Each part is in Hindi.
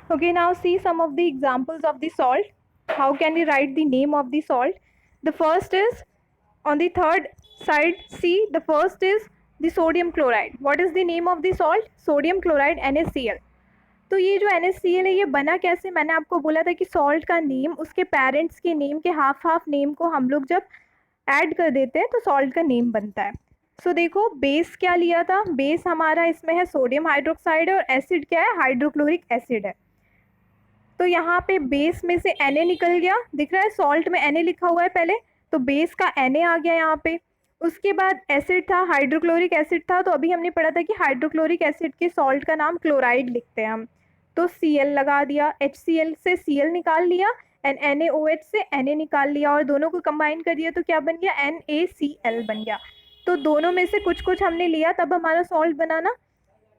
Okay, now see some of the examples of the salt. How can we write the name of the salt? The first is on the third side. See, the first is the sodium chloride. What is the name of the salt? Sodium chloride NaCl. तो ये जो NaCl है ये बना कैसे? मैंने आपको बोला था कि सॉल्ट का नेम उसके पेरेंट्स के नेम के हाफ हाफ नेम को हम लोग जब ऐड कर देते हैं तो सॉल्ट का नेम बनता है। सो देखो बेस क्या लिया था, बेस हमारा इसमें है सोडियम हाइड्रोक्साइड और एसिड क्या है, हाइड्रोक्लोरिक एसिड है। तो यहाँ पे बेस में से Na निकल गया, दिख रहा है सॉल्ट में Na लिखा हुआ है पहले, तो बेस का Na आ गया यहाँ पे। उसके बाद एसिड था, हाइड्रोक्लोरिक एसिड था, तो अभी हमने पढ़ा था कि हाइड्रोक्लोरिक एसिड के सॉल्ट का नाम क्लोराइड लिखते हैं हम। तो Cl लगा दिया, HCl से Cl निकाल लिया एंड NaOH से Na निकाल लिया और दोनों को कंबाइन कर दिया तो क्या बन गया, NaCl बन गया। तो दोनों में से कुछ कुछ हमने लिया तब हमारा सॉल्ट बना ना।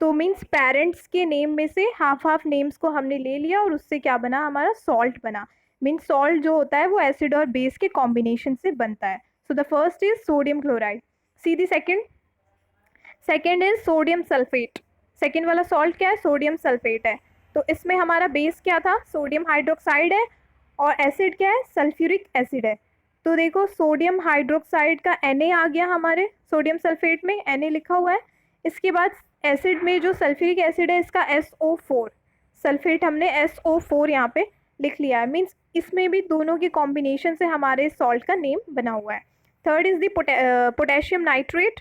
तो मीन्स पेरेंट्स के नेम में से हाफ हाफ नेम्स को हमने ले लिया और उससे क्या बना, हमारा सॉल्ट बना। मीन्स सॉल्ट जो होता है वो एसिड और बेस के कॉम्बिनेशन से बनता है। So the first is sodium chloride. See the second, second is sodium sulphate. Second वाला सॉल्ट क्या है, सोडियम सल्फेट है। तो इसमें हमारा बेस क्या था, सोडियम हाइड्रोक्साइड है और एसिड क्या है, सल्फ्यूरिक एसिड है। तो देखो सोडियम हाइड्रोक्साइड का Na आ गया हमारे सोडियम सल्फेट में, Na लिखा हुआ है। इसके बाद एसिड में जो सल्फ्यूरिक एसिड है इसका SO4, सल्फेट हमने SO4 यहाँ पे लिख लिया है। मीन्स इसमें भी दोनों के कॉम्बिनेशन से हमारे सॉल्ट का नेम बना हुआ है। Third is the potassium nitrate,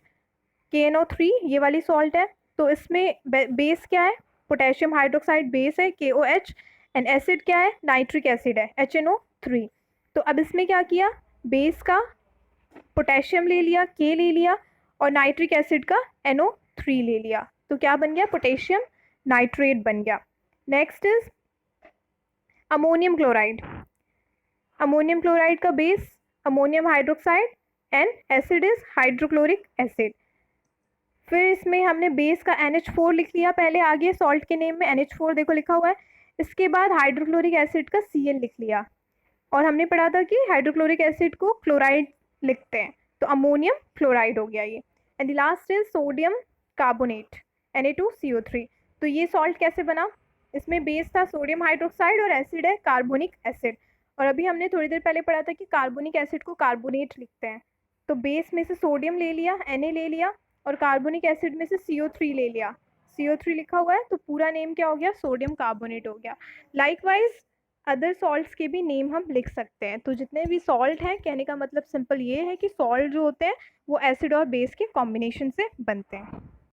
KNO3, ये वाली सॉल्ट है। तो इसमें बेस क्या है, पोटेशियम हाइड्रोक्साइड बेस है KOH एंड एसिड क्या है, नाइट्रिक एसिड है HNO3। तो अब इसमें क्या किया, बेस का पोटेशियम ले लिया, K ले लिया और नाइट्रिक एसिड का NO3 ले लिया, तो क्या बन गया, पोटेशियम नाइट्रेट बन गया। Next is ammonium chloride. Ammonium chloride का base ammonium hydroxide and acid is hydrochloric acid. फिर इसमें हमने बेस का NH4 लिख लिया पहले, आगे सॉल्ट के नेम में NH4 देखो लिखा हुआ है। इसके बाद हाइड्रोक्लोरिक एसिड का Cl लिख लिया और हमने पढ़ा था कि हाइड्रोक्लोरिक एसिड को क्लोराइड लिखते हैं, तो अमोनियम क्लोराइड हो गया ये। And the last is sodium carbonate Na2CO3। तो ये सॉल्ट कैसे बना, इसमें बेस था सोडियम हाइड्रोक्साइड और एसिड है कार्बोनिक एसिड। और अभी हमने थोड़ी देर पहले पढ़ा था कि कार्बोनिक एसिड को कार्बोनेट लिखते हैं। तो बेस में से सोडियम ले लिया, Na ले लिया और कार्बोनिक एसिड में से CO3 ले लिया, CO3 लिखा हुआ है, तो पूरा नेम क्या हो गया, सोडियम कार्बोनेट हो गया। लाइकवाइज अदर सॉल्ट्स के भी नेम हम लिख सकते हैं। तो जितने भी सॉल्ट हैं, कहने का मतलब सिंपल ये है कि सॉल्ट जो होते हैं वो एसिड और बेस के कॉम्बिनेशन से बनते हैं।